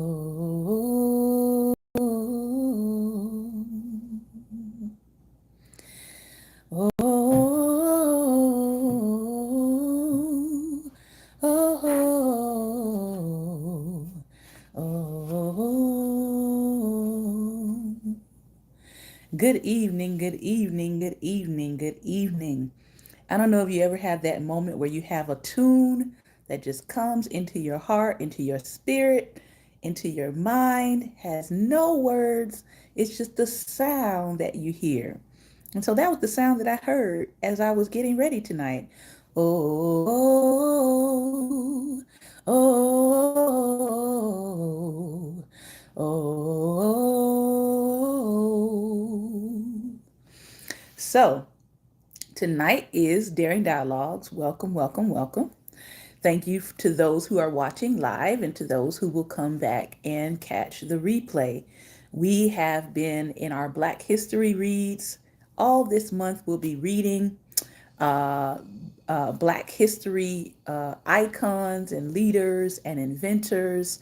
Oh, oh, oh, oh. Good evening, good evening, good evening, good evening. I don't know if you ever have that moment where you have a tune that just comes into your heart, into your spirit, into your mind, has no words. It's just the sound that you hear. And so that was the sound that I heard as I was getting ready tonight. Oh, oh, oh. So, tonight is Daring Dialogues. Welcome, welcome, welcome. Thank you to those who are watching live and to those who will come back and catch the replay. We have been in our Black History reads. All this month we'll be reading uh, Black history icons and leaders and inventors.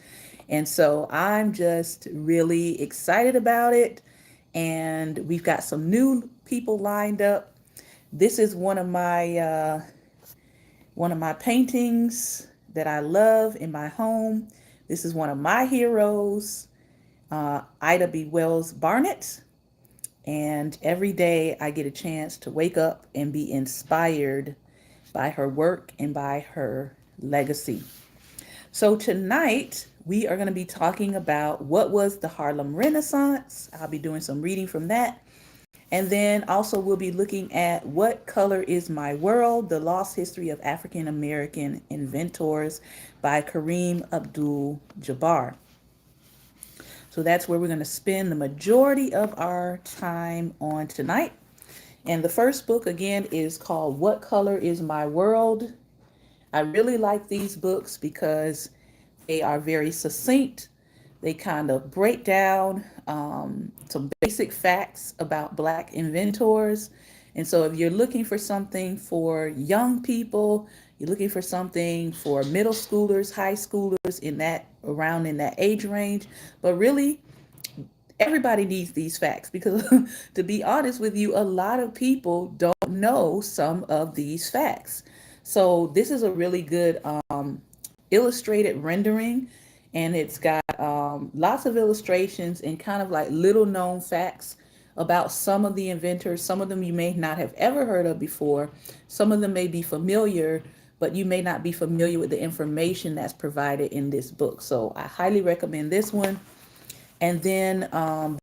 And so I'm just really excited about it. And we've got some new people lined up. This is one of my paintings that I love in my home. This is one of my heroes, Ida B. Wells Barnett. And every day I get a chance to wake up and be inspired by her work and by her legacy. So tonight we are going to be talking about what was the Harlem Renaissance. I'll be doing some reading from that. And then also we'll be looking at What Color is My World? The Lost History of African American Inventors by Kareem Abdul-Jabbar. So that's where we're going to spend the majority of our time on tonight. And the first book again is called What Color is My World? I really like these books because they are very succinct. They kind of break down some basic facts about Black inventors. And so if you're looking for something for young people, you're looking for something for middle schoolers, high schoolers in that age range, but really everybody needs these facts because to be honest with you, a lot of people don't know some of these facts. So this is a really good illustrated rendering, and it's got lots of illustrations and kind of like little known facts about some of the inventors. Some of them you may not have ever heard of before. Some of them may be familiar, but you may not be familiar with the information that's provided in this book. So I highly recommend this one. And then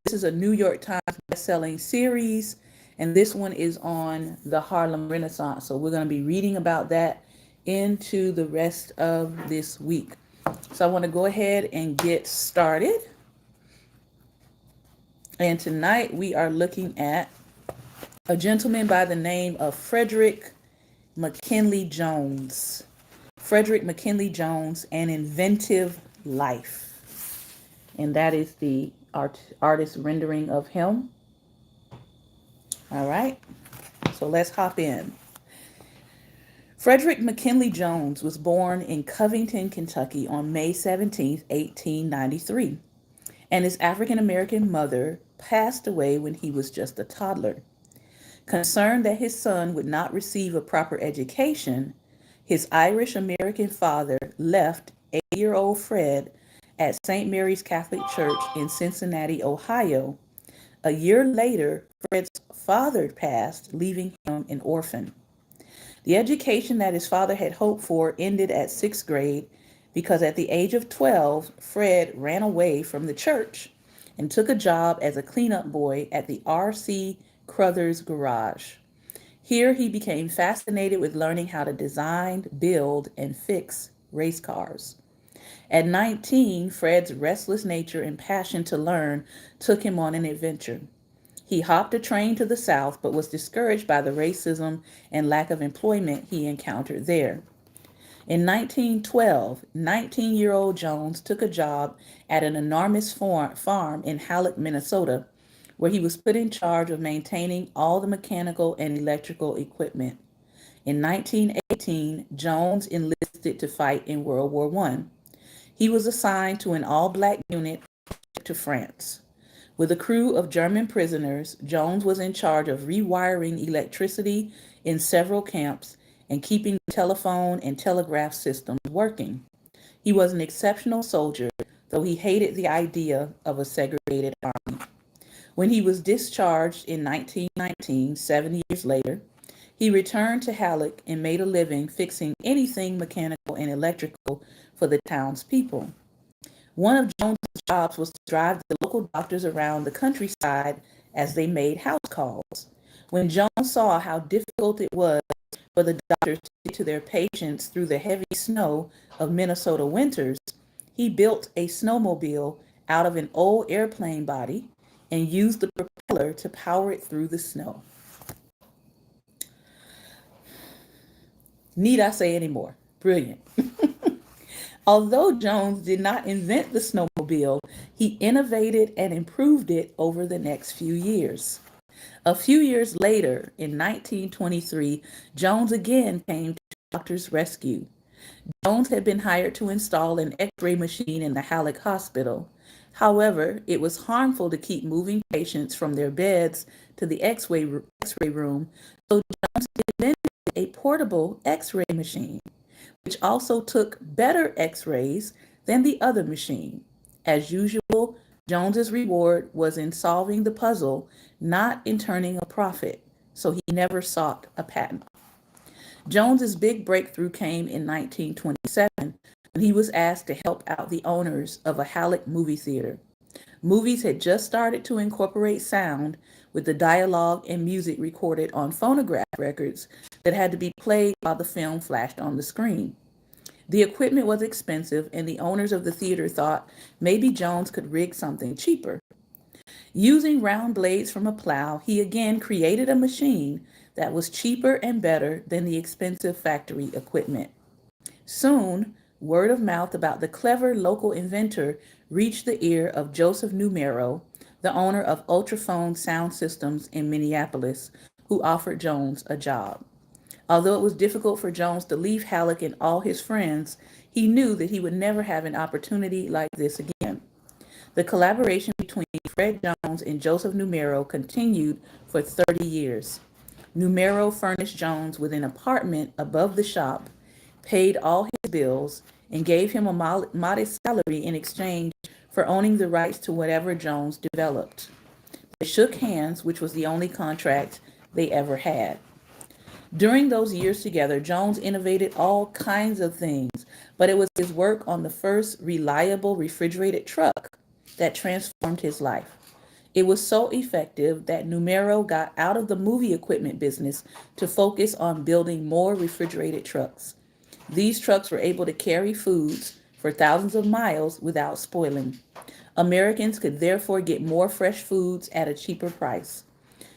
this is a New York Times best-selling series, and this one is on the Harlem Renaissance. So we're going to be reading about that into the rest of this week. So I want to go ahead and get started. And tonight we are looking at a gentleman by the name of Frederick McKinley Jones. Frederick McKinley Jones, An Inventive Life. And that is the artist rendering of him. All right, so let's hop in. Frederick McKinley Jones was born in Covington, Kentucky on May 17, 1893, and his African American mother passed away when he was just a toddler. Concerned that his son would not receive a proper education, his Irish American father left 8-year-old Fred at St. Mary's Catholic Church in Cincinnati, Ohio. A year later, Fred's father passed, leaving him an orphan. The education that his father had hoped for ended at 6th grade because at the age of 12, Fred ran away from the church and took a job as a cleanup boy at the R.C. Crothers Garage. Here he became fascinated with learning how to design, build, and fix race cars. At 19, Fred's restless nature and passion to learn took him on an adventure. He hopped a train to the South, but was discouraged by the racism and lack of employment he encountered there. In 1912, 19-year-old Jones took a job at an enormous farm in Halleck, Minnesota, where he was put in charge of maintaining all the mechanical and electrical equipment. In 1918, Jones enlisted to fight in World War I. He was assigned to an all-black unit to France. With a crew of German prisoners, Jones was in charge of rewiring electricity in several camps and keeping the telephone and telegraph systems working. He was an exceptional soldier, though he hated the idea of a segregated army. When he was discharged in 1919, 7 years later, he returned to Halleck and made a living fixing anything mechanical and electrical for the townspeople. One of Jones's jobs was to drive the local doctors around the countryside as they made house calls. When Jones saw how difficult it was for the doctors to get to their patients through the heavy snow of Minnesota winters, he built a snowmobile out of an old airplane body and used the propeller to power it through the snow. Need I say any more? Brilliant. Although Jones did not invent the snowmobile, he innovated and improved it over the next few years. A few years later, in 1923, Jones again came to the doctor's rescue. Jones had been hired to install an X-ray machine in the Halleck Hospital. However, it was harmful to keep moving patients from their beds to the X-ray room, so Jones invented a portable X-ray machine, which also took better X-rays than the other machine. As usual, Jones's reward was in solving the puzzle, not in turning a profit, so he never sought a patent. Jones's big breakthrough came in 1927 when he was asked to help out the owners of a Halleck movie theater. Movies had just started to incorporate sound with the dialogue and music recorded on phonograph records that had to be played while the film flashed on the screen. The equipment was expensive, and the owners of the theater thought maybe Jones could rig something cheaper. Using round blades from a plow, he again created a machine that was cheaper and better than the expensive factory equipment. Soon, word of mouth about the clever local inventor reached the ear of Joseph Numero, the owner of Ultraphone Sound Systems in Minneapolis, who offered Jones a job. Although it was difficult for Jones to leave Halleck and all his friends, he knew that he would never have an opportunity like this again. The collaboration between Fred Jones and Joseph Numero continued for 30 years. Numero furnished Jones with an apartment above the shop, paid all his bills, and gave him a modest salary in exchange for owning the rights to whatever Jones developed. They shook hands, which was the only contract they ever had. During those years together, Jones innovated all kinds of things, but it was his work on the first reliable refrigerated truck that transformed his life. It was so effective that Numero got out of the movie equipment business to focus on building more refrigerated trucks. These trucks were able to carry foods for thousands of miles without spoiling. Americans could therefore get more fresh foods at a cheaper price.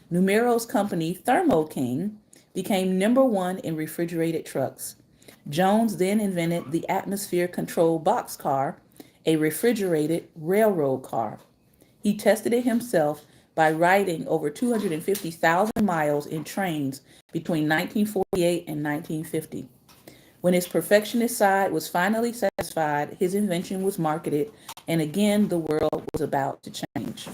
Numero's company, Thermo King, became #1 in refrigerated trucks. Jones then invented the atmosphere control boxcar, a refrigerated railroad car. He tested it himself by riding over 250,000 miles in trains between 1948 and 1950. When his perfectionist side was finally satisfied, his invention was marketed, and again the world was about to change.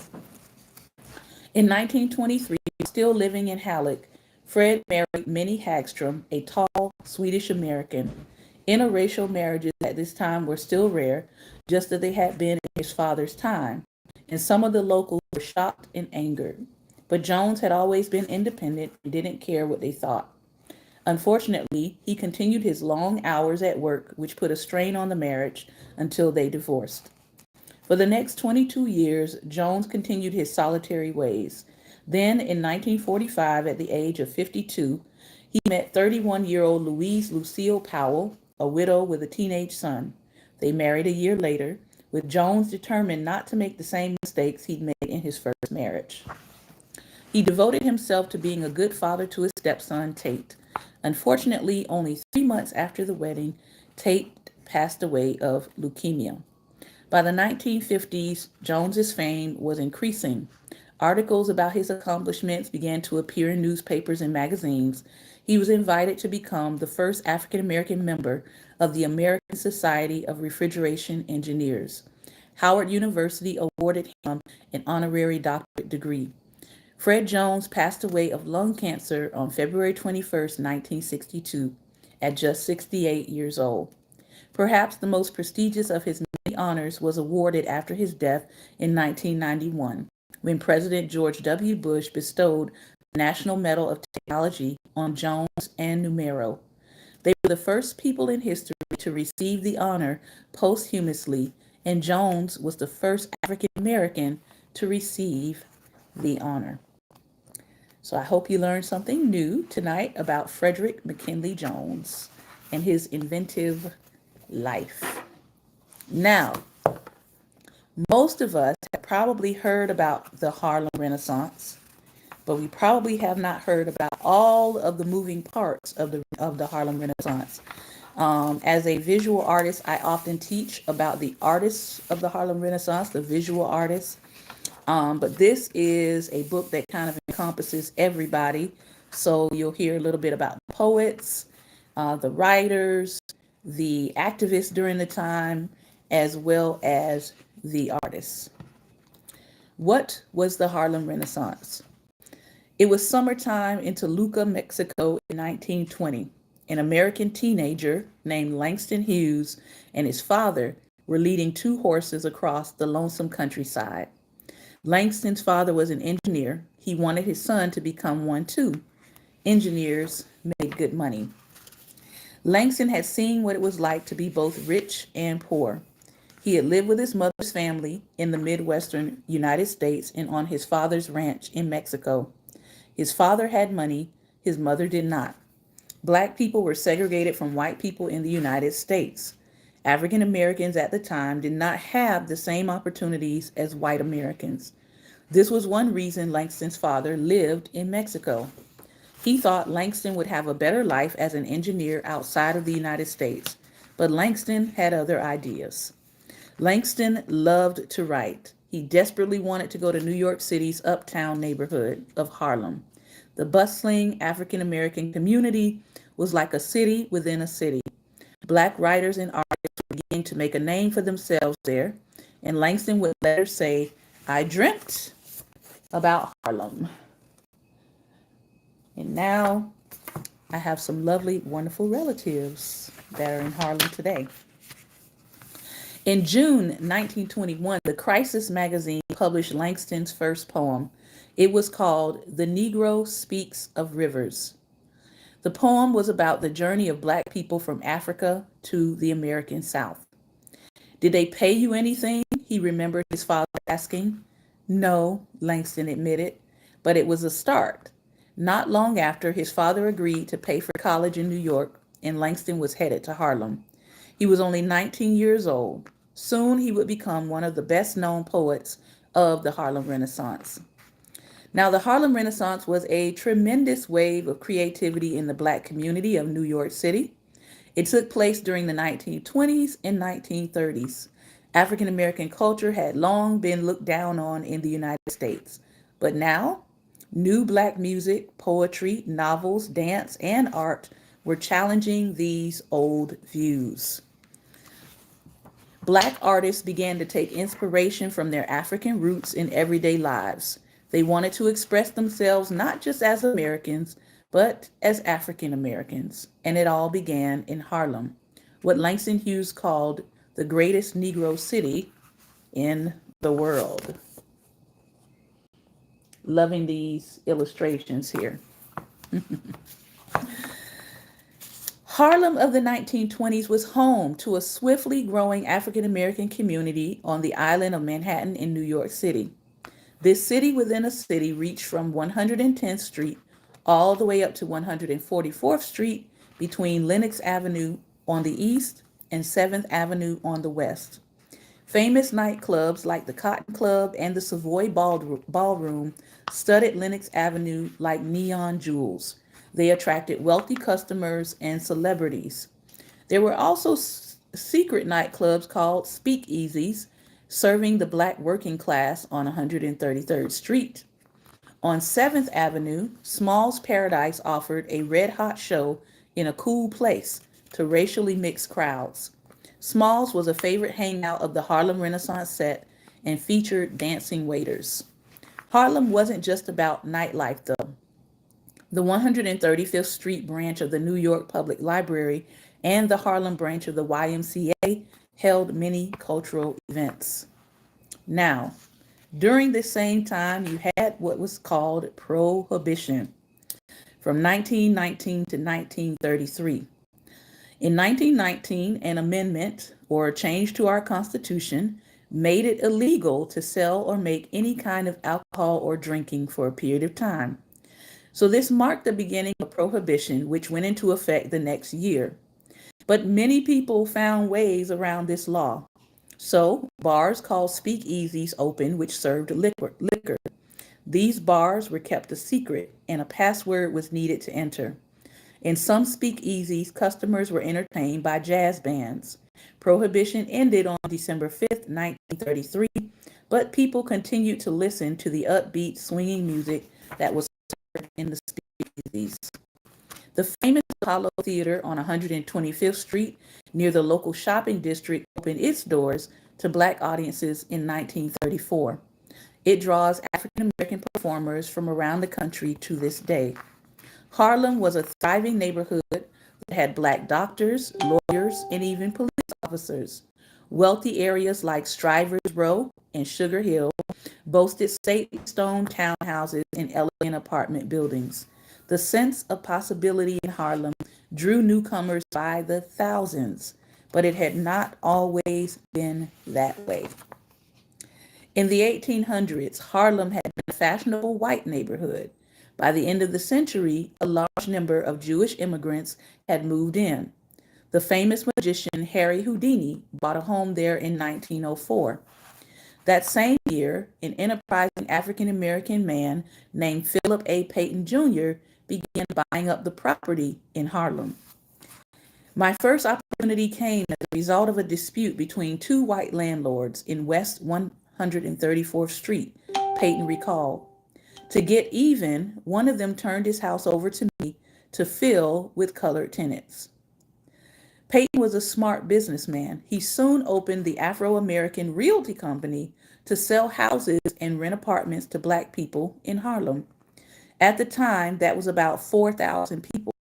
In 1923, still living in Halleck, Fred married Minnie Hagstrom, a tall Swedish American. Interracial marriages at this time were still rare, just as they had been in his father's time, and some of the locals were shocked and angered. But Jones had always been independent and didn't care what they thought. Unfortunately, he continued his long hours at work, which put a strain on the marriage until they divorced. For the next 22 years, Jones continued his solitary ways. Then, in 1945, at the age of 52, he met 31-year-old Louise Lucille Powell, a widow with a teenage son. They married a year later, with Jones determined not to make the same mistakes he'd made in his first marriage. He devoted himself to being a good father to his stepson, Tate. Unfortunately, only 3 months after the wedding, Tate passed away of leukemia. By the 1950s, Jones's fame was increasing. Articles about his accomplishments began to appear in newspapers and magazines. He was invited to become the first African American member of the American Society of Refrigeration Engineers. Howard University awarded him an honorary doctorate degree. Fred Jones passed away of lung cancer on February 21st, 1962, at just 68 years old. Perhaps the most prestigious of his many honors was awarded after his death in 1991, when President George W. Bush bestowed the National Medal of Technology on Jones and Numero. They were the first people in history to receive the honor posthumously, and Jones was the first African American to receive the honor. So I hope you learned something new tonight about Frederick McKinley Jones and his inventive life. Now, most of us have probably heard about the Harlem Renaissance, but we probably have not heard about all of the moving parts of the Harlem Renaissance. As a visual artist, I often teach about the artists of the Harlem Renaissance, the visual artists. But this is a book that kind of encompasses everybody. So you'll hear a little bit about the poets, the writers, the activists during the time, as well as the artists. What was the Harlem Renaissance? It was summertime in Toluca, Mexico in 1920. An American teenager named Langston Hughes and his father were leading two horses across the lonesome countryside. Langston's father was an engineer. He wanted his son to become one too. Engineers made good money. Langston had seen what it was like to be both rich and poor. He had lived with his mother's family in the Midwestern United States and on his father's ranch in Mexico. His father had money, his mother did not. Black people were segregated from white people in the United States. African Americans at the time did not have the same opportunities as white Americans. This was one reason Langston's father lived in Mexico. He thought Langston would have a better life as an engineer outside of the United States, but Langston had other ideas. Langston loved to write. He desperately wanted to go to New York City's uptown neighborhood of Harlem. The bustling African American community was like a city within a city. Black writers and artists were beginning to make a name for themselves there, and Langston would later say, "I dreamt about Harlem." And now I have some lovely, wonderful relatives that are in Harlem today. In June 1921, the Crisis magazine published Langston's first poem. It was called "The Negro Speaks of Rivers." The poem was about the journey of Black people from Africa to the American South. "Did they pay you anything?" he remembered his father asking. "No," Langston admitted, "but it was a start." Not long after, his father agreed to pay for college in New York, and Langston was headed to Harlem. He was only 19 years old. Soon he would become one of the best-known poets of the Harlem Renaissance. Now, the Harlem Renaissance was a tremendous wave of creativity in the Black community of New York City. It took place during the 1920s and 1930s. African American culture had long been looked down on in the United States, but now, new Black music, poetry, novels, dance, and art were challenging these old views. Black artists began to take inspiration from their African roots in everyday lives. They wanted to express themselves not just as Americans, but as African Americans. And it all began in Harlem, what Langston Hughes called the greatest Negro city in the world. Loving these illustrations here. Harlem of the 1920s was home to a swiftly growing African American community on the island of Manhattan in New York City. This city within a city reached from 110th Street all the way up to 144th Street between Lenox Avenue on the east and 7th Avenue on the west. Famous nightclubs like the Cotton Club and the Savoy Ballroom studded Lenox Avenue like neon jewels. They attracted wealthy customers and celebrities. There were also secret nightclubs called speakeasies, serving the Black working class on 133rd Street. On 7th Avenue, Small's Paradise offered a red-hot show in a cool place to racially mixed crowds. Smalls was a favorite hangout of the Harlem Renaissance set and featured dancing waiters. Harlem wasn't just about nightlife, though. The 135th Street branch of the New York Public Library and the Harlem branch of the YMCA held many cultural events. Now, during this same time, you had what was called Prohibition from 1919 to 1933. In 1919, an amendment or a change to our Constitution made it illegal to sell or make any kind of alcohol or drinking for a period of time. So this marked the beginning of Prohibition, which went into effect the next year. But many people found ways around this law. So bars called speakeasies opened, which served liquor. These bars were kept a secret, and a password was needed to enter. In some speakeasies, customers were entertained by jazz bands. Prohibition ended on December 5th, 1933, but people continued to listen to the upbeat, swinging music that was heard in the speakeasies. The famous Apollo Theater on 125th Street near the local shopping district opened its doors to Black audiences in 1934. It draws African American performers from around the country to this day. Harlem was a thriving neighborhood that had Black doctors, lawyers, and even police officers. Wealthy areas like Strivers Row and Sugar Hill boasted stately stone townhouses and elegant apartment buildings. The sense of possibility in Harlem drew newcomers by the thousands, but it had not always been that way. In the 1800s, Harlem had been a fashionable white neighborhood. By the end of the century, a large number of Jewish immigrants had moved in. The famous magician Harry Houdini bought a home there in 1904. That same year, an enterprising African American man named Philip A. Payton Jr. began buying up the property in Harlem. My first opportunity came as a result of a dispute between two white landlords in West 134th Street, Payton recalled. To get even, one of them turned his house over to me to fill with colored tenants. Payton was a smart businessman. He soon opened the Afro-American Realty Company to sell houses and rent apartments to Black people in Harlem. At the time, that was about 4,000 people.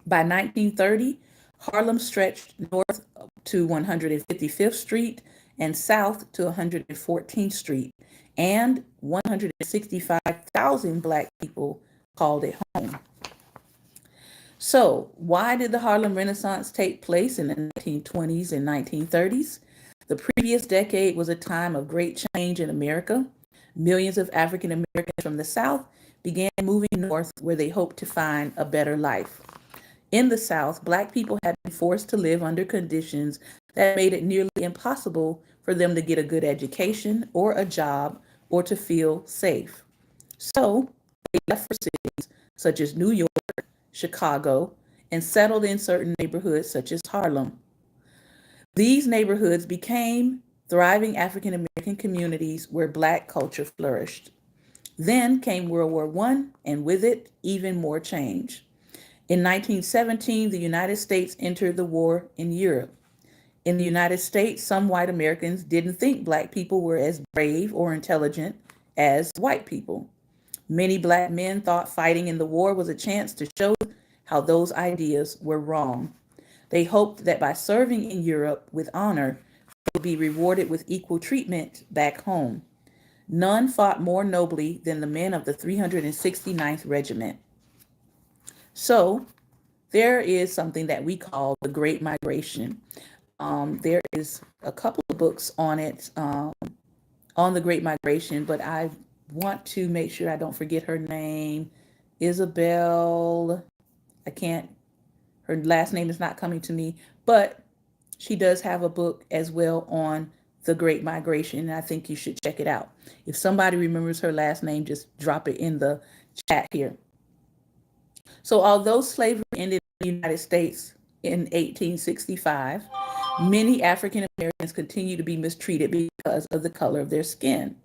By 1930, Harlem stretched north to 155th Street and south to 114th Street, and 165,000 Black people called it home. So, why did the Harlem Renaissance take place in the 1920s and 1930s? The previous decade was a time of great change in America. Millions of African Americans from the South began moving north where they hoped to find a better life. In the South, Black people had been forced to live under conditions that made it nearly impossible for them to get a good education or a job or to feel safe. So they left for cities such as New York, Chicago, and settled in certain neighborhoods such as Harlem. These neighborhoods became thriving African American communities where Black culture flourished. Then came World War I, and with it, even more change. In 1917, the United States entered the war in Europe. In the United States, some white Americans didn't think Black people were as brave or intelligent as white people. Many Black men thought fighting in the war was a chance to show how those ideas were wrong. They hoped that by serving in Europe with honor, they would be rewarded with equal treatment back home. None fought more nobly than the men of the 369th Regiment. So there is something that we call the Great Migration. There is a couple of books on it, on the Great Migration, but I want to make sure I don't forget her name. Isabel, her last name is not coming to me, but she does have a book as well on the Great Migration, and I think you should check it out. If somebody remembers her last name, just drop it in the chat here. So although slavery ended in the United States in 1865, many African Americans continue to be mistreated because of the color of their skin.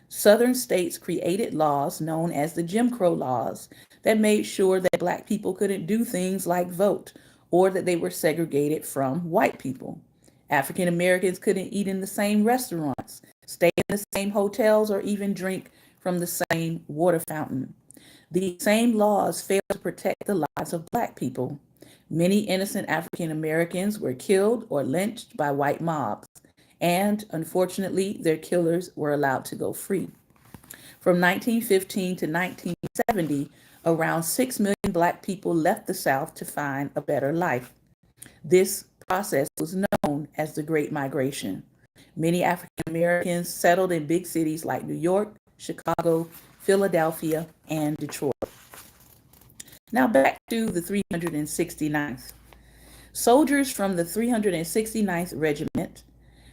Southern states created laws known as the Jim Crow laws that made sure that Black people couldn't do things like vote or that they were segregated from white people. African Americans couldn't eat in the same restaurants, stay in the same hotels, or even drink from the same water fountain. These same laws failed to protect the lives of Black people. Many innocent African Americans were killed or lynched by white mobs, and unfortunately, their killers were allowed to go free. From 1915 to 1970, around 6 million Black people left the South to find a better life. This process was known as the Great Migration. Many African Americans settled in big cities like New York, Chicago, Philadelphia, and Detroit. Now back to the 369th. Soldiers from the 369th Regiment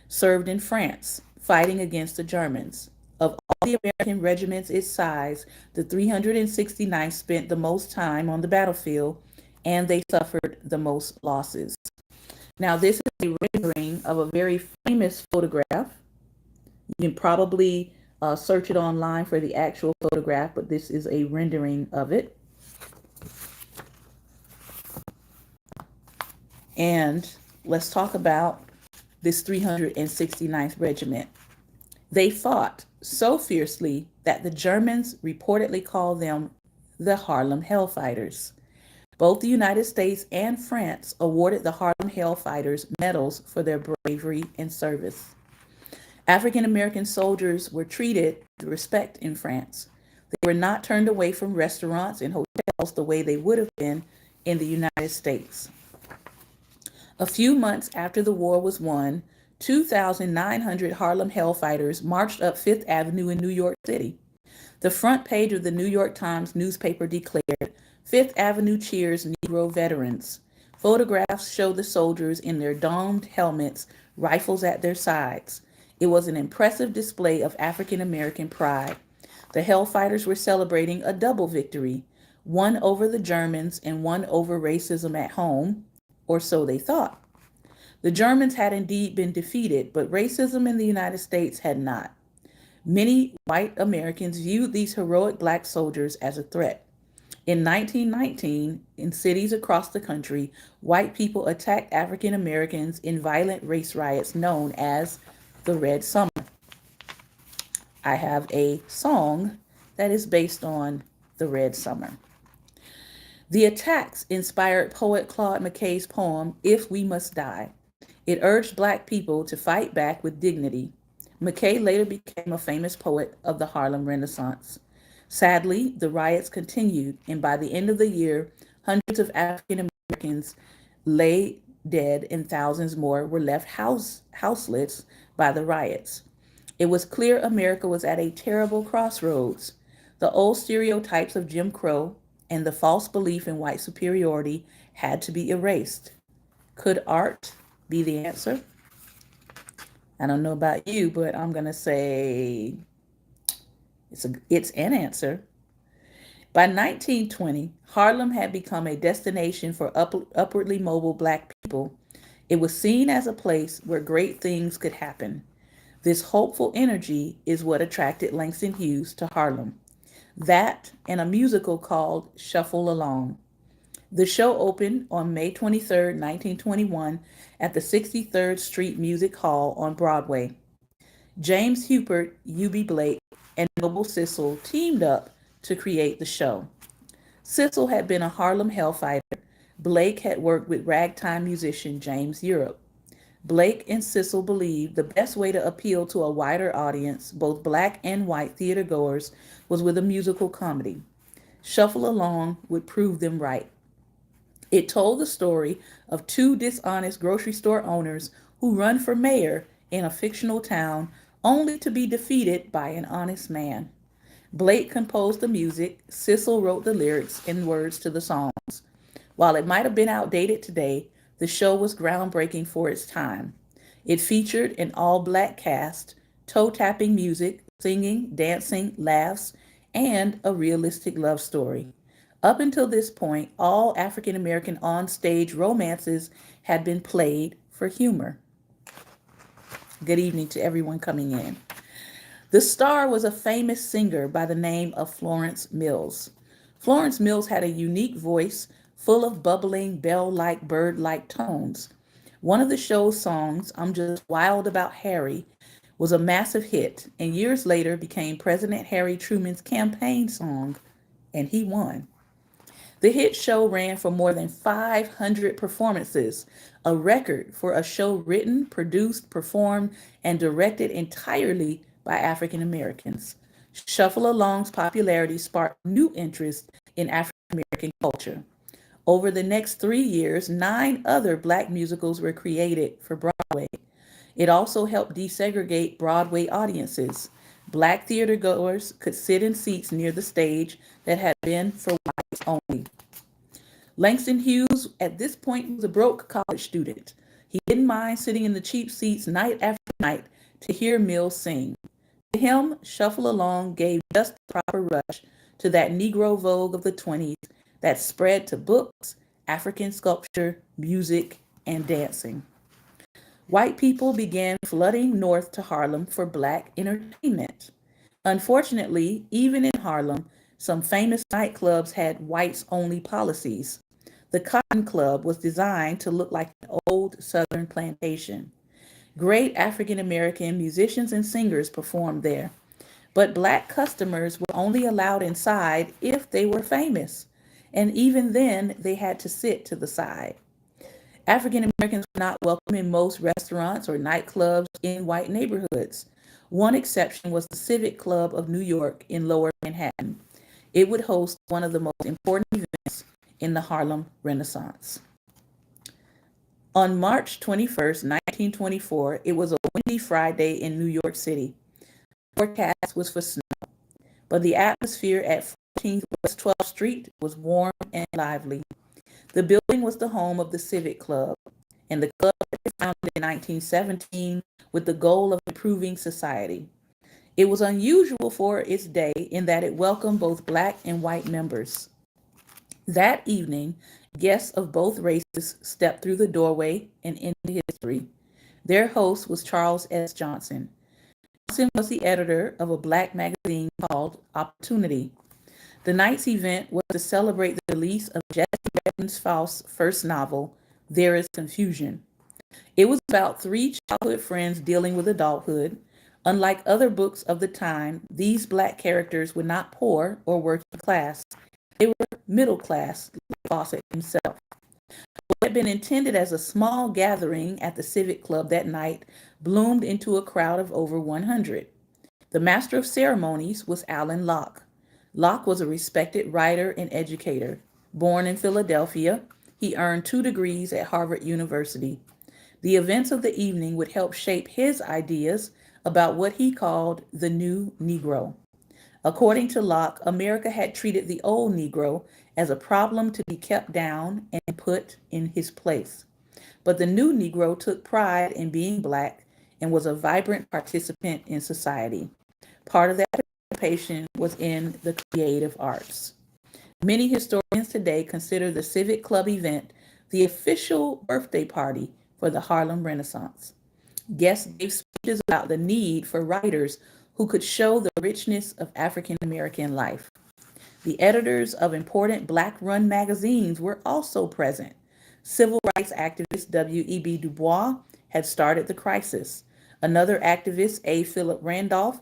served in France, fighting against the Germans. Of all the American regiments its size, the 369th spent the most time on the battlefield, and they suffered the most losses. Now, this is a rendering of a very famous photograph. You can probably search it online for the actual photograph, but this is a rendering of it. And let's talk about this 369th Regiment. They fought so fiercely that the Germans reportedly called them the Harlem Hellfighters. Both the United States and France awarded the Harlem Hellfighters medals for their bravery and service. African American soldiers were treated with respect in France. They were not turned away from restaurants and hotels the way they would have been in the United States. A few months after the war was won, 2,900 Harlem Hellfighters marched up Fifth Avenue in New York City. The front page of the New York Times newspaper declared, "Fifth Avenue cheers Negro veterans." Photographs show the soldiers in their domed helmets, rifles at their sides. It was an impressive display of African American pride. The Hellfighters were celebrating a double victory, one over the Germans and one over racism at home, or so they thought. The Germans had indeed been defeated, but racism in the United States had not. Many white Americans viewed these heroic Black soldiers as a threat. In 1919, in cities across the country, white people attacked African Americans in violent race riots known as the Red Summer. I have a song that is based on the Red Summer. The attacks inspired poet Claude McKay's poem, "If We Must Die." It urged Black people to fight back with dignity. McKay later became a famous poet of the Harlem Renaissance. Sadly, the riots continued, and by the end of the year, hundreds of African Americans lay dead and thousands more were left houseless by the riots. It was clear America was at a terrible crossroads. The old stereotypes of Jim Crow and the false belief in white superiority had to be erased. Could art be the answer? I don't know about you, but I'm going to say it's an answer. By 1920, Harlem had become a destination for upwardly mobile Black people. It was seen as a place where great things could happen. This hopeful energy is what attracted Langston Hughes to Harlem. That and a musical called Shuffle Along. The show opened on May 23, 1921 at the 63rd Street Music Hall on Broadway. James Hubert, U.B. Blake, and Noble Sissle teamed up to create the show. Sissle had been a Harlem Hellfighter. Blake had worked with ragtime musician James Europe. Blake and Sissle believed the best way to appeal to a wider audience, both Black and white theatergoers, was with a musical comedy. Shuffle Along would prove them right. It told the story of two dishonest grocery store owners who run for mayor in a fictional town only to be defeated by an honest man. Blake composed the music, Sissle wrote the lyrics and words to the songs. While it might have been outdated today, the show was groundbreaking for its time. It featured an all-Black cast, toe-tapping music, singing, dancing, laughs, and a realistic love story. Up until this point, all African American on-stage romances had been played for humor. Good evening to everyone coming in. The star was a famous singer by the name of Florence Mills. Florence Mills had a unique voice full of bubbling, bell-like, bird-like tones. One of the show's songs, I'm Just Wild About Harry, was a massive hit and years later became President Harry Truman's campaign song, and he won. The hit show ran for more than 500 performances, a record for a show written, produced, performed, and directed entirely by African Americans. Shuffle Along's popularity sparked new interest in African American culture. Over the next 3 years, 9 other Black musicals were created for Broadway. It also helped desegregate Broadway audiences. Black theater goers could sit in seats near the stage that had been for whites only. Langston Hughes, at this point, was a broke college student. He didn't mind sitting in the cheap seats night after night to hear Mills sing. To him, Shuffle Along gave just the proper rush to that Negro vogue of the 20s that spread to books, African sculpture, music, and dancing. White people began flooding north to Harlem for Black entertainment. Unfortunately, even in Harlem, some famous nightclubs had whites only policies. The Cotton Club was designed to look like an old Southern plantation. Great African American musicians and singers performed there, but Black customers were only allowed inside if they were famous, and even then they had to sit to the side. African Americans were not welcome in most restaurants or nightclubs in white neighborhoods. One exception was the Civic Club of New York in Lower Manhattan. It would host one of the most important events in the Harlem Renaissance. On March 21st, 1924, it was a windy Friday in New York City. The forecast was for snow, but the atmosphere at 14th West 12th Street was warm and lively. The building was the home of the Civic Club, and the club was founded in 1917 with the goal of improving society. It was unusual for its day in that it welcomed both Black and white members. That evening, guests of both races stepped through the doorway and into history. Their host was Charles S. Johnson. Johnson was the editor of a Black magazine called Opportunity. The night's event was to celebrate the release of Jesse Redmond's Faust's first novel, There is Confusion. It was about 3 childhood friends dealing with adulthood. Unlike other books of the time, these Black characters were not poor or working class. They were middle class, like Fawcett himself. What had been intended as a small gathering at the Civic Club that night bloomed into a crowd of over 100. The master of ceremonies was Allen Locke. Locke was a respected writer and educator. Born in Philadelphia, he earned 2 degrees at Harvard University. The events of the evening would help shape his ideas about what he called the new Negro. According to Locke, America had treated the old Negro as a problem to be kept down and put in his place. But the new Negro took pride in being Black and was a vibrant participant in society. Part of that participation was in the creative arts. Many historians today consider the Civic Club event the official birthday party for the Harlem Renaissance. Guests gave speeches about the need for writers who could show the richness of African American life. The editors of important Black-run magazines were also present. Civil rights activist W.E.B. Du Bois had started the Crisis. Another activist, A. Philip Randolph,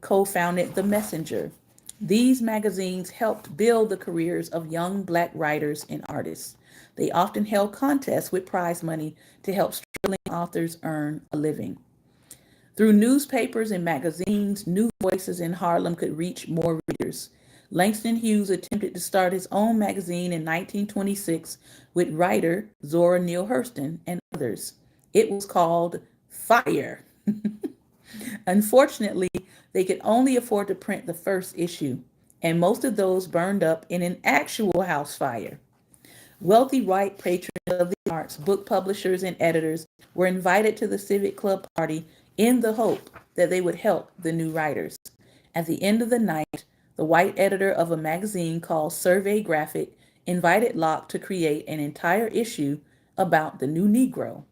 co-founded The Messenger. These magazines helped build the careers of young Black writers and artists. They often held contests with prize money to help struggling authors earn a living. Through newspapers and magazines, new voices in Harlem could reach more readers. Langston Hughes attempted to start his own magazine in 1926 with writer Zora Neale Hurston and others. It was called Fire. Unfortunately, they could only afford to print the first issue, and most of those burned up in an actual house fire. Wealthy white patrons of the arts, book publishers, and editors were invited to the Civic Club party in the hope that they would help the new writers. At the end of the night, the white editor of a magazine called Survey Graphic invited Locke to create an entire issue about the new Negro.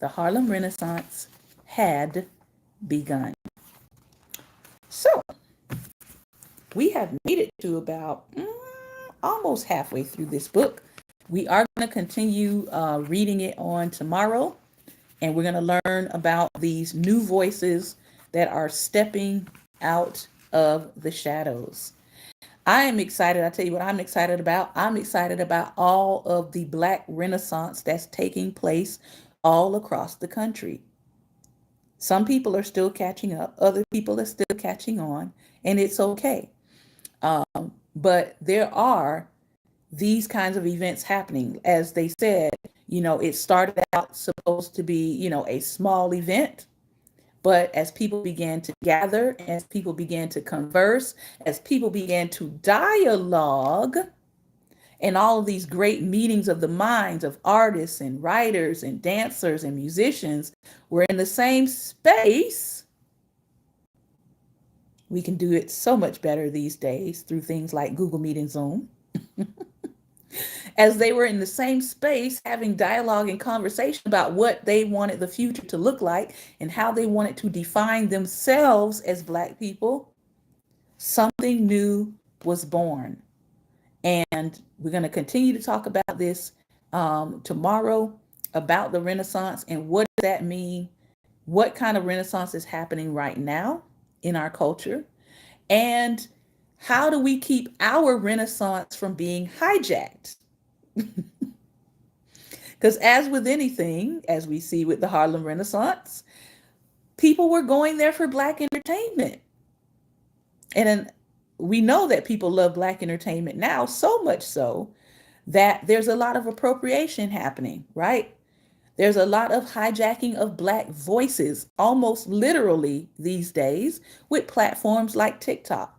The Harlem Renaissance had begun. So, we have made it to about almost halfway through this book. We are going to continue reading it on tomorrow, and we're going to learn about these new voices that are stepping out of the shadows. I am excited. I tell you what I'm excited about. I'm excited about all of the Black Renaissance that's taking place all across the country. Some people are still catching up, other people are still catching on, and it's okay. But there are these kinds of events happening. As they said, it started out supposed to be, a small event. But as people began to gather, as people began to converse, as people began to dialogue, and all of these great meetings of the minds of artists and writers and dancers and musicians were in the same space, we can do it so much better these days through things like Google Meet and Zoom. As they were in the same space having dialogue and conversation about what they wanted the future to look like and how they wanted to define themselves as Black people, something new was born. And we're going to continue to talk about this tomorrow, about the Renaissance and what does that mean? What kind of Renaissance is happening right now in our culture? And how do we keep our Renaissance from being hijacked? Because as with anything, as we see with the Harlem Renaissance, people were going there for Black entertainment. And we know that people love Black entertainment now, so much so that there's a lot of appropriation happening, right? There's a lot of hijacking of Black voices, almost literally these days, with platforms like TikTok,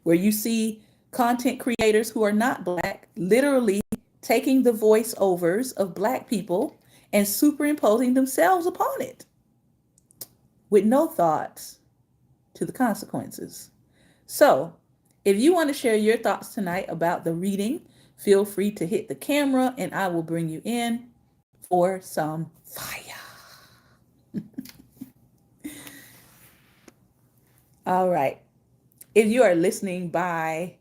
where you see content creators who are not Black literally taking the voiceovers of Black people and superimposing themselves upon it with no thoughts to the consequences. So, if you want to share your thoughts tonight about the reading, feel free to hit the camera and I will bring you in for some fire. All right. If you are listening by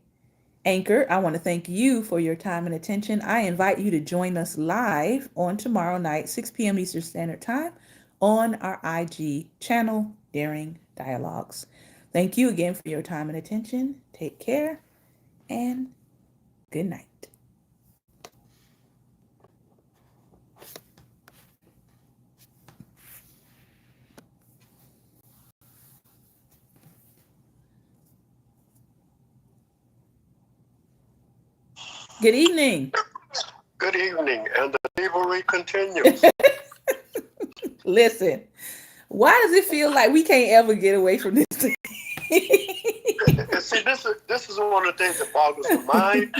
Anchor, I want to thank you for your time and attention. I invite you to join us live on tomorrow night, 6 p.m. Eastern Standard Time, on our IG channel, Daring Dialogues. Thank you again for your time and attention. Take care and good night. Good evening. Good evening, and the thievery continues. Listen, why does it feel like we can't ever get away from this thing? And see, this is one of the things that boggles the mind.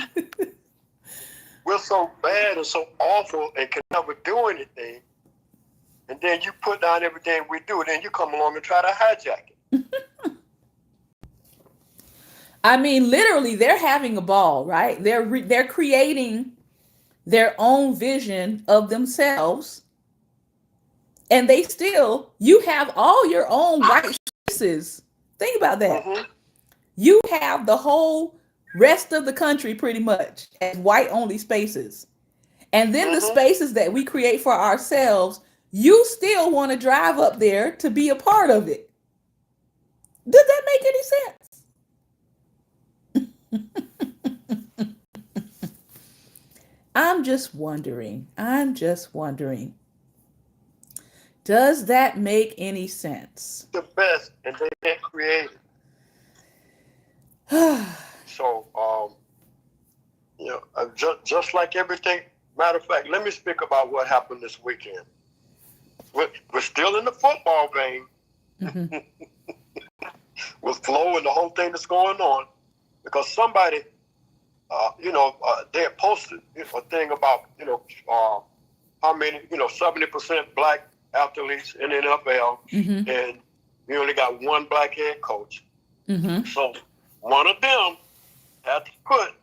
We're so bad and so awful and can never do anything. And then you put down everything we do, and then you come along and try to hijack it. I mean, literally, they're having a ball, right? They're creating their own vision of themselves, and you have all your own white spaces. Think about that. Mm-hmm. You have the whole rest of the country pretty much as white only spaces, and then the spaces that we create for ourselves, you still want to drive up there to be a part of it. Does that make any sense? I'm just wondering. Does that make any sense? The best, and they can't create it. So, just like everything. Matter of fact, let me speak about what happened this weekend. We're still in the football vein. Mm-hmm. With Flo and the whole thing that's going on, because somebody, they had posted a thing about, how many, 70% Black athletes in the NFL, mm-hmm. and we only got one Black head coach. Mm-hmm. So one of them had to quit.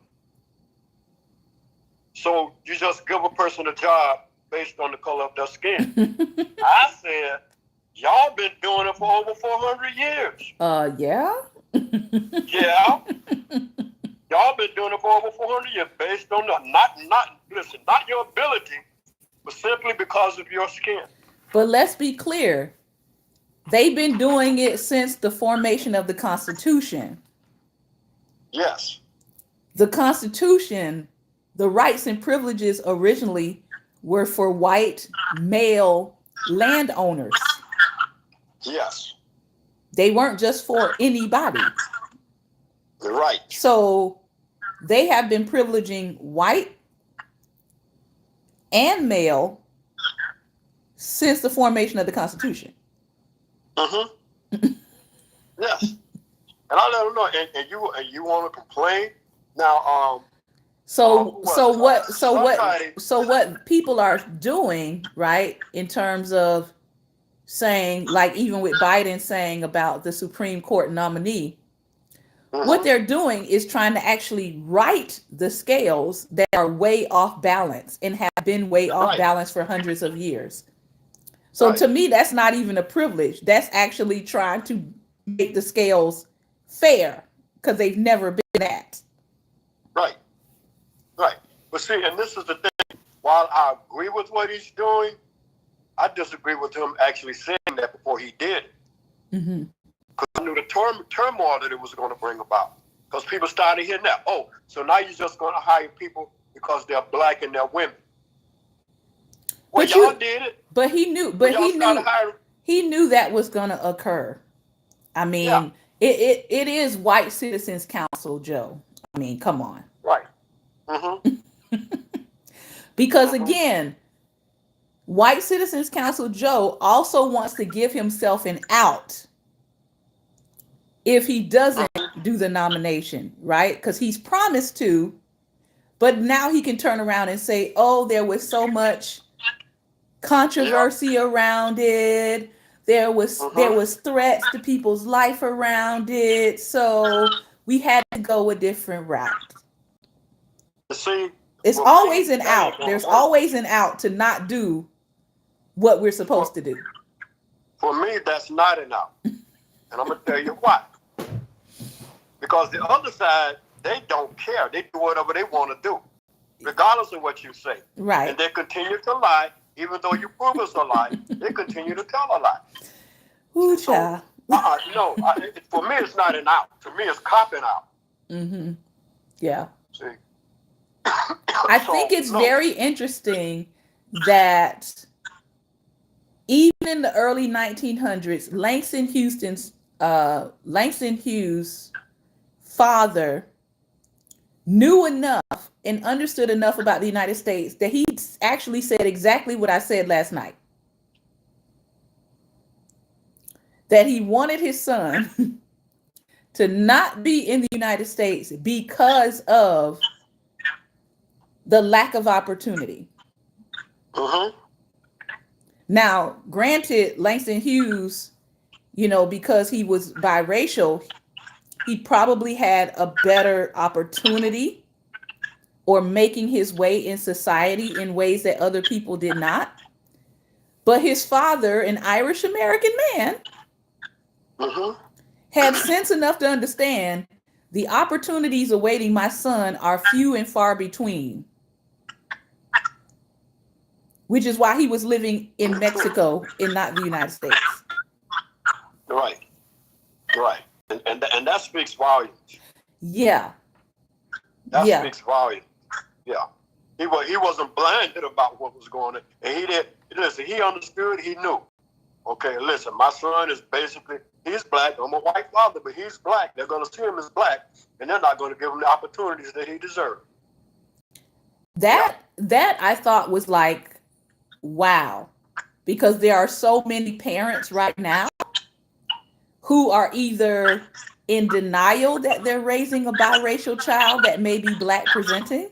So you just give a person a job based on the color of their skin. I said, y'all been doing it for over 400 years. Yeah? Yeah. Y'all been doing it for over 400 years based on not your ability, but simply because of your skin. But let's be clear. They've been doing it since the formation of the Constitution. Yes. The Constitution, the rights and privileges originally were for white male landowners. Yes. They weren't just for anybody. You're right. So they have been privileging white and male since the formation of the Constitution. Mm-hmm. Yes. And I let them know. And you want to complain now? So what people are doing, right, in terms of saying, like even with Biden saying about the Supreme Court nominee, what they're doing is trying to actually right the scales that are way off balance and have been way off balance for hundreds of years. So to me, that's not even a privilege. That's actually trying to make the scales fair because they've never been that. Right. Right. But see, and this is the thing. While I agree with what he's doing, I disagree with him actually saying that before he did it. Mm-hmm. Because I knew the turmoil that it was going to bring about. Because people started hearing that. Oh, so now you're just going to hire people because they're black and they're women. Well, y'all did it. But he knew. But he knew that was going to occur. I mean, it is White Citizens Council, Joe. I mean, come on. Right. Mm-hmm. Because again, White Citizens Council Joe also wants to give himself an out if he doesn't do the nomination, right? Because he's promised to, but now he can turn around and say, oh, there was so much controversy around it. There was threats to people's life around it. So we had to go a different route. See, it's always an out. There's always an out to not do what we're supposed to do. For me, that's not an out. And I'm going to tell you why. Because the other side, they don't care. They do whatever they want to do, regardless of what you say. Right. And they continue to lie, even though you prove it's a lie. They continue to tell a lie. Ooh, child. No, for me, it's not an out. To me, it's copping out. Mm-hmm. Yeah. See? I think it's very interesting that even in the early 1900s, Langston Hughes' father knew enough and understood enough about the United States that he actually said exactly what I said last night. That he wanted his son to not be in the United States because of the lack of opportunity. Mm-hmm. Now, granted, Langston Hughes, because he was biracial, he probably had a better opportunity or making his way in society in ways that other people did not. But his father, an Irish American man, had sense enough to understand the opportunities awaiting my son are few and far between. Which is why he was living in Mexico and not the United States. Right. Right. And that speaks volumes. Yeah. That speaks volumes. Yeah. He wasn't blinded about what was going on. And he didn't listen, he understood, he knew. Okay, listen, my son is basically, he's black. I'm a white father, but he's black. They're gonna see him as black, and they're not gonna give him the opportunities that he deserved. That I thought was like, wow, because there are so many parents right now who are either in denial that they're raising a biracial child that may be black presenting.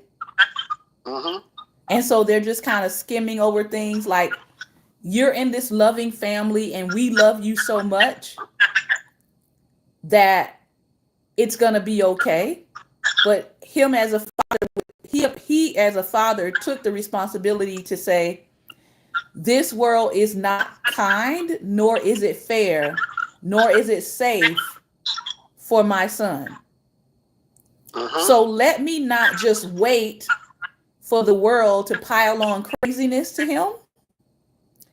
Mm-hmm. And so they're just kind of skimming over things like, you're in this loving family and we love you so much that it's going to be okay. But him as a father, he as a father took the responsibility to say, this world is not kind, nor is it fair, nor is it safe for my son. So let me not just wait for the world to pile on craziness to him.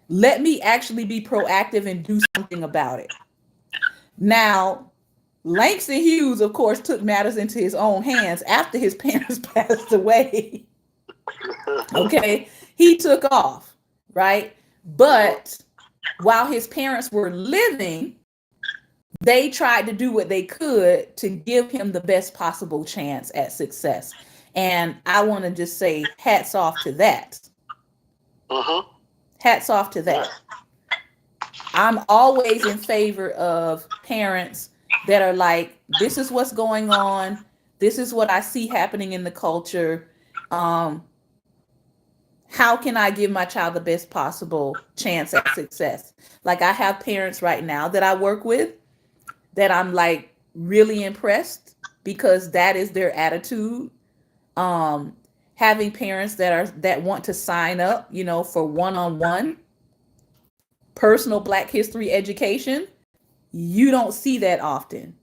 Let me actually be proactive and do something about it. Now, Langston Hughes, of course, took matters into his own hands after his parents passed away. Okay, he took off, right? But while his parents were living, they tried to do what they could to give him the best possible chance at success. And I want to just say hats off to that. Hats off to that. I'm always in favor of parents that are like, this is what's going on. This is what I see happening in the culture. How can I give my child the best possible chance at success? Like, I have parents right now that I work with that I'm like really impressed because that is their attitude. Having parents that want to sign up, you know, for one-on-one personal Black history education, you don't see that often.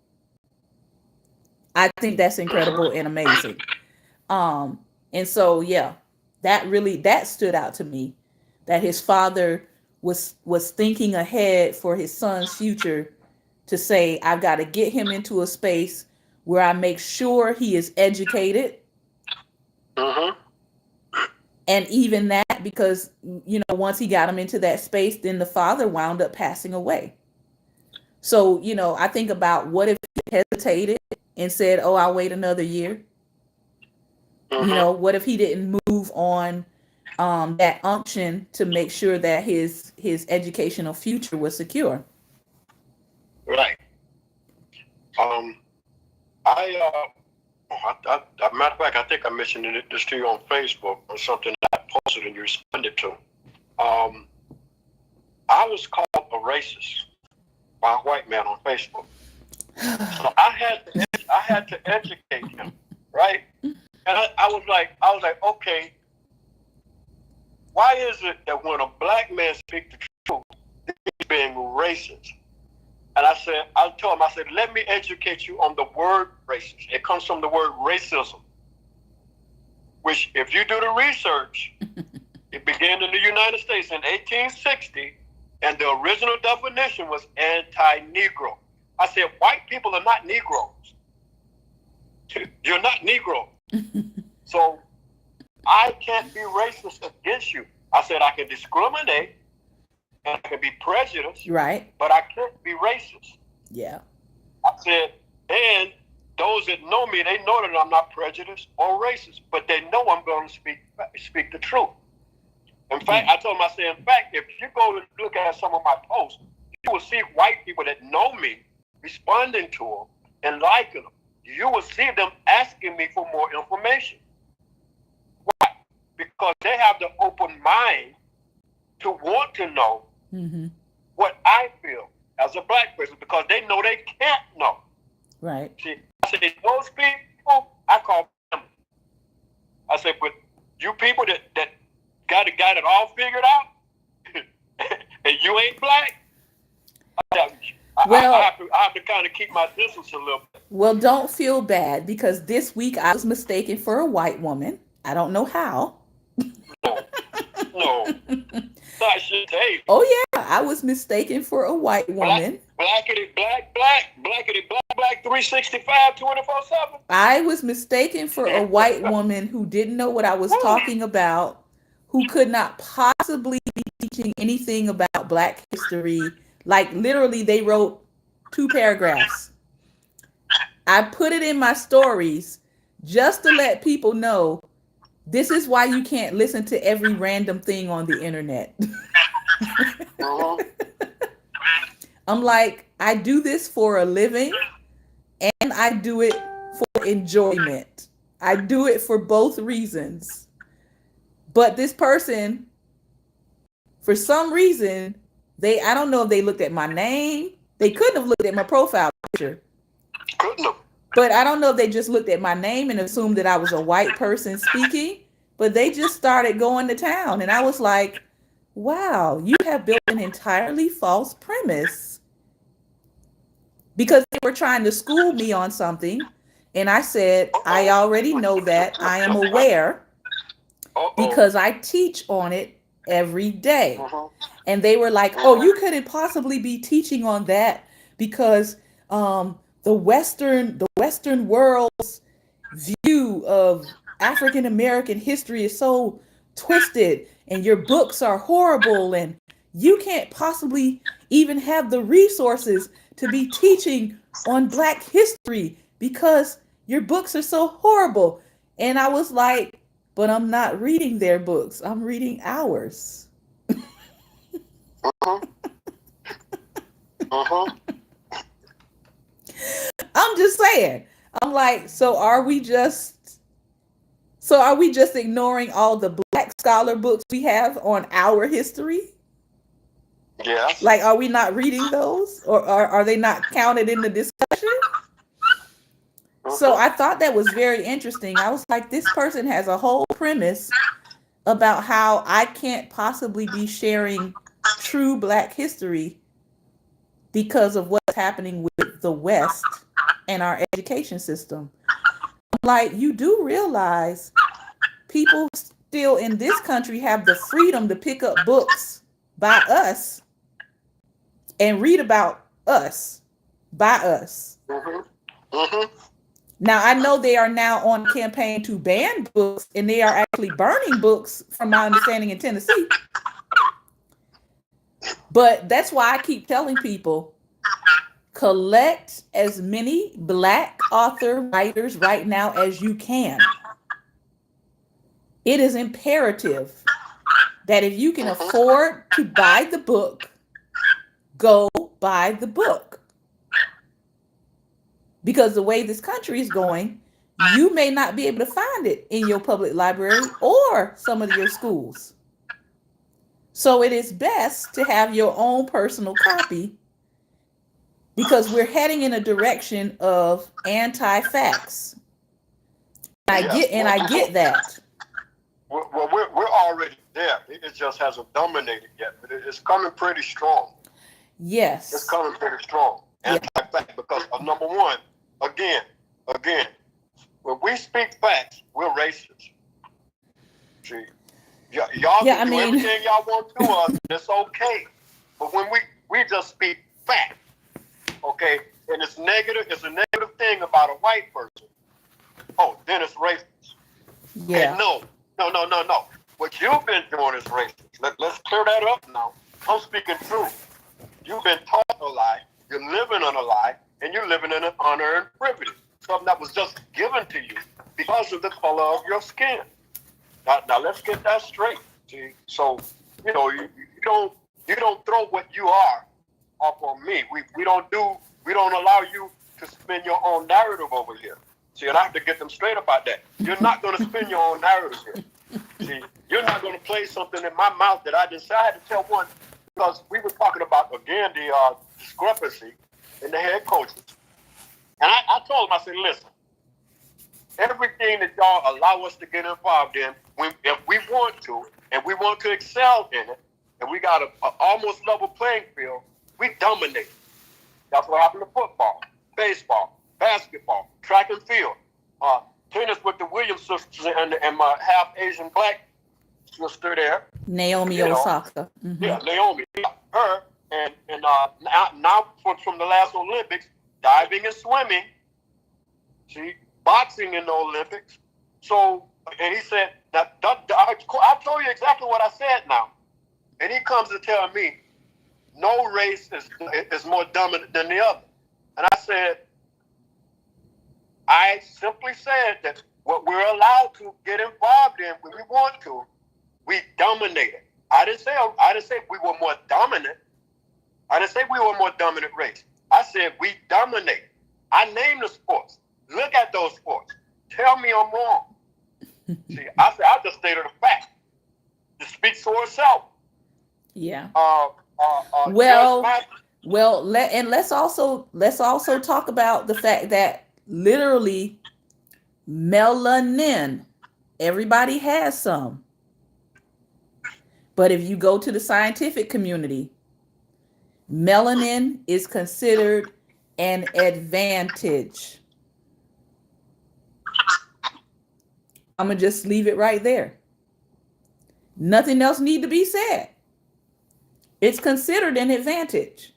I think that's incredible and amazing. And so, yeah, that stood out to me, that his father was thinking ahead for his son's future to say, I've got to get him into a space where I make sure he is educated. And even that, because, you know, once he got him into that space, then the father wound up passing away. So, you know, I think about, what if he hesitated and said, oh, I'll wait another year? You know, what if he didn't move on that unction to make sure that his educational future was secure? Right. Matter of fact, I think I mentioned this to you on Facebook or something that I posted and you responded to. I was called a racist by a white man on Facebook. So I had to educate him, right? And I was like, okay, why is it that when a Black man speaks the truth, he's being racist? And I told him, let me educate you on the word racist. It comes from the word racism, which, if you do the research, it began in the United States in 1860, and the original definition was anti-Negro. I said, white people are not Negroes. You're not Negro. So I can't be racist against you. I said, I can discriminate and I can be prejudiced, right? But I can't be racist. Yeah. I said, and those that know me, they know that I'm not prejudiced or racist, but they know I'm going to speak the truth. In fact, I told him, in fact, if you go to look at some of my posts, you will see white people that know me responding to them and liking them. You will see them asking me for more information. Why? Because they have the open mind to want to know what I feel as a Black person, because they know they can't know. Right. See, I said, those people, I call them. I said, but you people that got it all figured out, and you ain't Black, I have to kind of keep my distance a little bit. Well, don't feel bad, because this week I was mistaken for a white woman. I don't know how. No. I should say. Oh yeah, I was mistaken for a white woman. Blackity black, blackity black, 365, 24/7. I was mistaken for a white woman who didn't know what I was talking about, who could not possibly be teaching anything about Black history. Like, literally, they wrote 2 paragraphs. I put it in my stories just to let people know, this is why you can't listen to every random thing on the internet. I'm like, I do this for a living, and I do it for enjoyment. I do it for both reasons. But this person, for some reason, I don't know if they looked at my name. They couldn't have looked at my profile picture. Couldn't have. But I don't know if they just looked at my name and assumed that I was a white person speaking, but they just started going to town. And I was like, wow, you have built an entirely false premise. Because they were trying to school me on something, And I said, I already know that. I am aware because I teach on it every day. And they were like, oh, you couldn't possibly be teaching on that because the Western world's view of African American history is so twisted and your books are horrible and you can't possibly even have the resources to be teaching on Black history because your books are so horrible. And I was like, but I'm not reading their books. I'm reading ours. I'm just saying. I'm like, so are we just ignoring all the Black scholar books we have on our history? Yes. Like, are we not reading those? Or are they not counted in the discussion? So I thought that was very interesting. I was like, this person has a whole premise about how I can't possibly be sharing true Black history because of what's happening with the West and our education system. Like, you do realize people still in this country have the freedom to pick up books by us and read about us by us. Now, I know they are now on campaign to ban books, and they are actually burning books, from my understanding, in Tennessee. But that's why I keep telling people, collect as many Black author writers right now as you can. It is imperative that if you can afford to buy the book, go buy the book. Because the way this country is going, you may not be able to find it in your public library or some of your schools. So it is best to have your own personal copy, because we're heading in a direction of anti-facts. I get that. Well, we're already there. It just hasn't dominated yet, but it's coming pretty strong. Yes. It's coming pretty strong. Anti-fact, because number one, again, when we speak facts, we're racist. See, y'all can do everything y'all want to us. It's okay. But when we just speak fact, okay, and it's negative, it's a negative thing about a white person. Oh, then it's racist. Yeah. Okay, no. What you've been doing is racist. Let's clear that up now. I'm speaking truth. You've been taught a lie, you're living on a lie, and you're living in an unearned privilege. Something that was just given to you because of the color of your skin. Now let's get that straight. See, so you don't throw what you are up on me. We don't allow you to spin your own narrative over here. See, and I have to get them straight about that. You're not going to spin your own narrative here. See, you're not going to play something in my mouth that I decided to tell one, because we were talking about, again, the discrepancy in the head coaches. And I told them, I said, listen, everything that y'all allow us to get involved in, if we want to, and we want to excel in it, and we got an almost level playing field, we dominate. That's what happened to football, baseball, basketball, track and field, tennis with the Williams sisters and my half Asian Black sister there, Naomi Osaka. Mm-hmm. Yeah, Naomi, her, and now from the last Olympics, diving and swimming, see, boxing in the Olympics. So, and he said, I told you exactly what I said now. And he comes to tell me, no race is more dominant than the other. And I simply said that what we're allowed to get involved in when we want to, we dominate it. I didn't say we were more dominant. I didn't say we were more dominant race. I said we dominate. I named the sports. Look at those sports. Tell me I'm wrong. See, I just stated a fact. It speaks for itself. Yeah. Let's also talk about the fact that literally melanin, everybody has some. But if you go to the scientific community, melanin is considered an advantage. I'm going to just leave it right there. Nothing else need to be said. It's considered an advantage.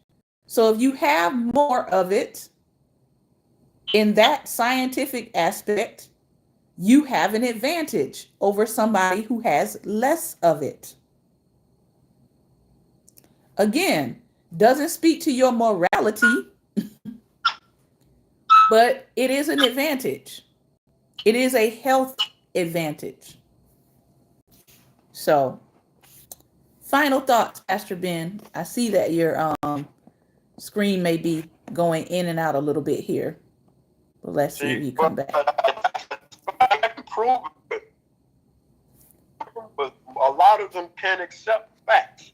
So if you have more of it in that scientific aspect, you have an advantage over somebody who has less of it. Again, doesn't speak to your morality, but it is an advantage. It is a health advantage. So, final thoughts, Pastor Ben. I see that your screen may be going in and out a little bit here. But let's see if you come back. I can prove it, but a lot of them can't accept facts.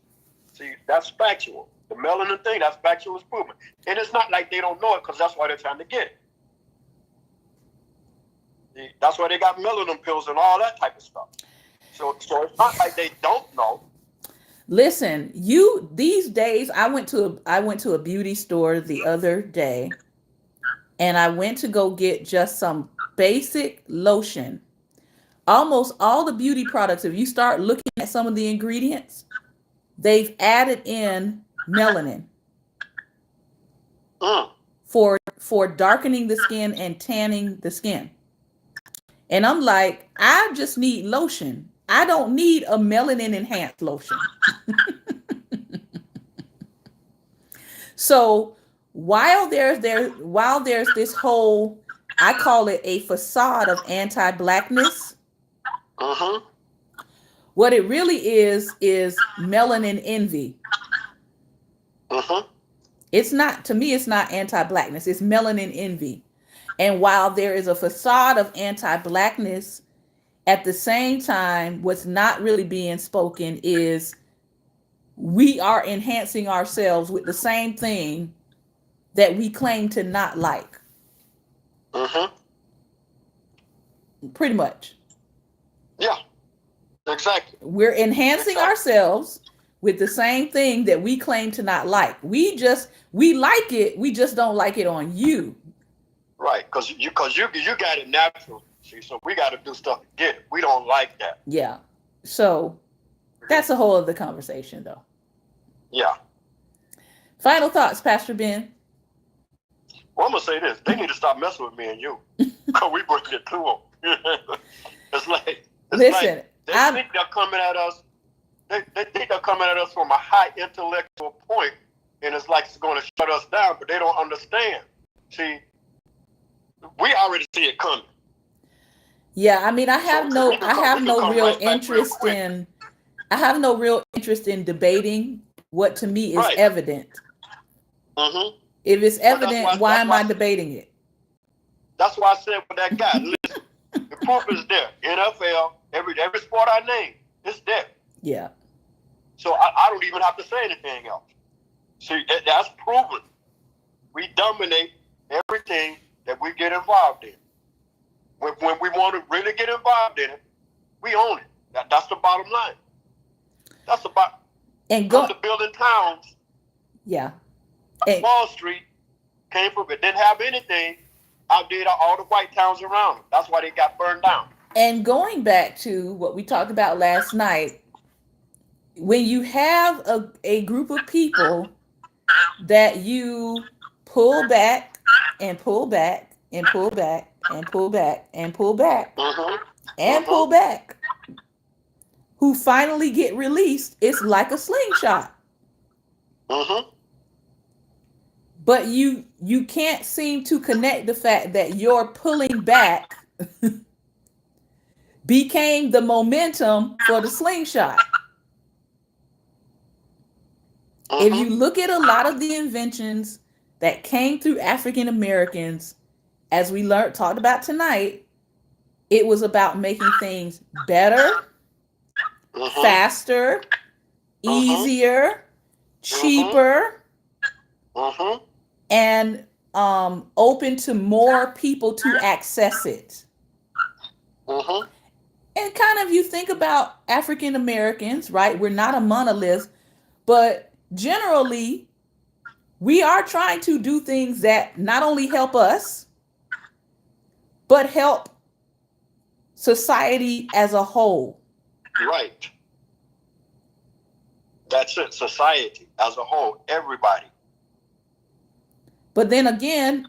See, that's factual. The melanin thing, that's factual, is proven. And it's not like they don't know it, because that's why they're trying to get it. See, that's why they got melanin pills and all that type of stuff. So it's not like they don't know. Listen, these days, I went to a beauty store the other day, and I went to go get just some basic lotion. Almost all the beauty products, if you start looking at some of the ingredients, they've added in melanin for darkening the skin and tanning the skin. And I'm like, I just need lotion. I don't need a melanin enhanced lotion. So while there's this whole, I call it a facade of anti-blackness, what it really is melanin envy. It's not, to me, it's not anti-blackness, it's melanin envy. And while there is a facade of anti-blackness, at the same time, what's not really being spoken is we are enhancing ourselves with the same thing that we claim to not like. Pretty much. Yeah, exactly. We're enhancing ourselves with the same thing that we claim to not like. We like it, we just don't like it on you. Right, because you got it natural. See, so we got to do stuff to get it. We don't like that. Yeah. So that's a whole other conversation, though. Yeah. Final thoughts, Pastor Ben. Well, I'm gonna say this: they need to stop messing with me and you, because we bring it to them. Listen, they think they're coming at us. They think they're coming at us from a high intellectual point, and it's like it's going to shut us down. But they don't understand. See, we already see it coming. Yeah, I mean, I have no real interest in debating what to me is evident. If it's evident, why am I debating it? That's why I said with that guy, listen, the proof is there. NFL, every sport I name, it's there. Yeah. So I don't even have to say anything else. See, that's proven. We dominate everything that we get involved in. When we want to really get involved in it, we own it. That's the bottom line. That's about the building towns. Yeah. Wall Street came from it. Didn't have anything. Outdid all the white towns around it. That's why they got burned down. And going back to what we talked about last night, when you have a group of people that you pull back and pull back and pull back and pull back and pull back and pull back, who finally get released, it's like a slingshot. But you can't seem to connect the fact that your pulling back became the momentum for the slingshot. If you look at a lot of the inventions that came through African Americans, as we talked about tonight, it was about making things better, faster, easier, cheaper, and open to more people to access it. And kind of, you think about African Americans, right? We're not a monolith, but generally, we are trying to do things that not only help us, but help society as a whole. Right. That's it. Society as a whole, everybody. But then again,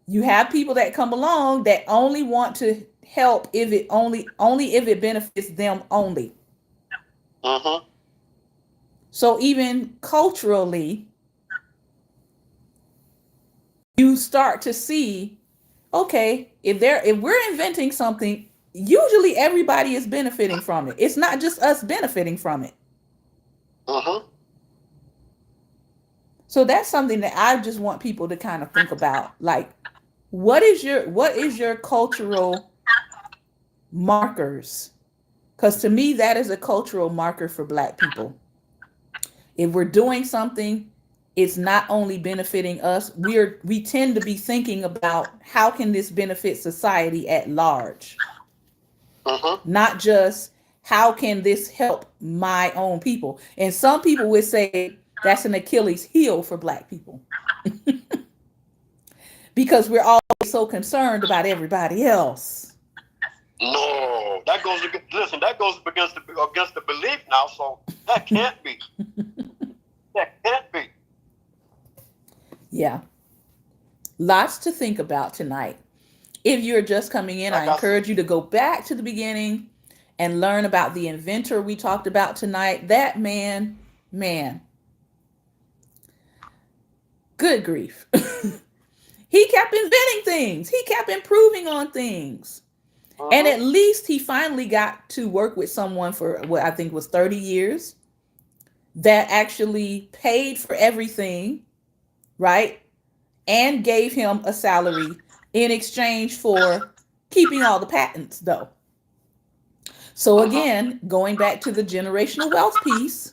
you have people that come along that only want to help if it only if it benefits them only. Mm-hmm. So even culturally, you start to see, okay, if we're inventing something, usually everybody is benefiting from it. It's not just us benefiting from it. Mm-hmm. So that's something that I just want people to kind of think about. Like, what is your cultural markers? Because to me, that is a cultural marker for Black people. If we're doing something, it's not only benefiting us, we tend to be thinking about how can this benefit society at large, Mm-hmm. not just how can this help my own people. And some people would say that's an Achilles heel for Black people because we're always so concerned about everybody else. No, that goes against the belief now. So that can't be. That can't be. Yeah. Lots to think about tonight. If you're just coming in, I encourage you to go back to the beginning and learn about the inventor we talked about tonight. That man, good grief. He kept inventing things. He kept improving on things. Mm-hmm. And at least he finally got to work with someone for what I think was 30 years that actually paid for everything, right? And gave him a salary in exchange for keeping all the patents, though. So again, going back to the generational wealth piece,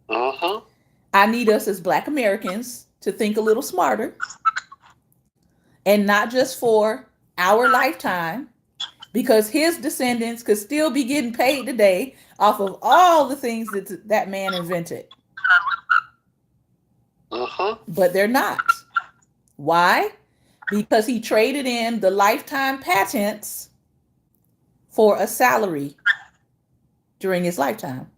I need us as Black Americans to think a little smarter, and not just for our lifetime, because his descendants could still be getting paid today off of all the things that man invented. But they're not. Why? Because he traded in the lifetime patents for a salary during his lifetime.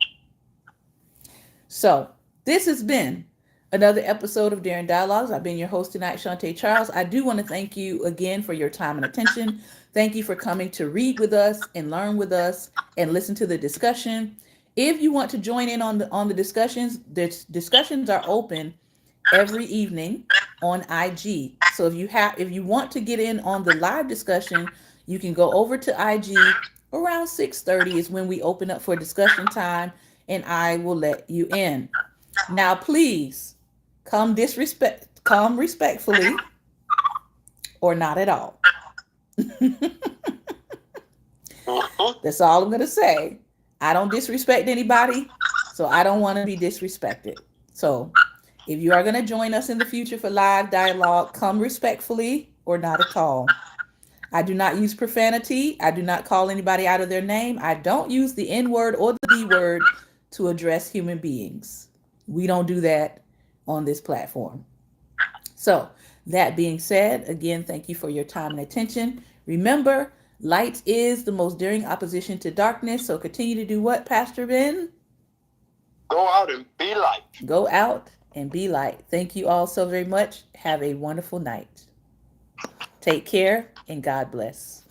So this has been another episode of Daring Dialogues. I've been your host tonight, Shantae Charles. I do want to thank you again for your time and attention. Thank you for coming to read with us and learn with us and listen to the discussion. If you want to join in on the discussions are open every evening on IG. So if you want to get in on the live discussion, you can go over to IG around 6:30 is when we open up for discussion time, and I will let you in. Now, please come respectfully or not at all. That's all I'm going to say. I don't disrespect anybody, so I don't want to be disrespected. So if you are going to join us in the future for live dialogue, come respectfully or not at all. I do not use profanity. I do not call anybody out of their name. I don't use the N word or the B word to address human beings. We don't do that on this platform. So that being said, again, thank you for your time and attention. Remember, light is the most daring opposition to darkness. So continue to do what, Pastor Ben? Go out and be light. Go out and be light. Thank you all so very much. Have a wonderful night. Take care and God bless.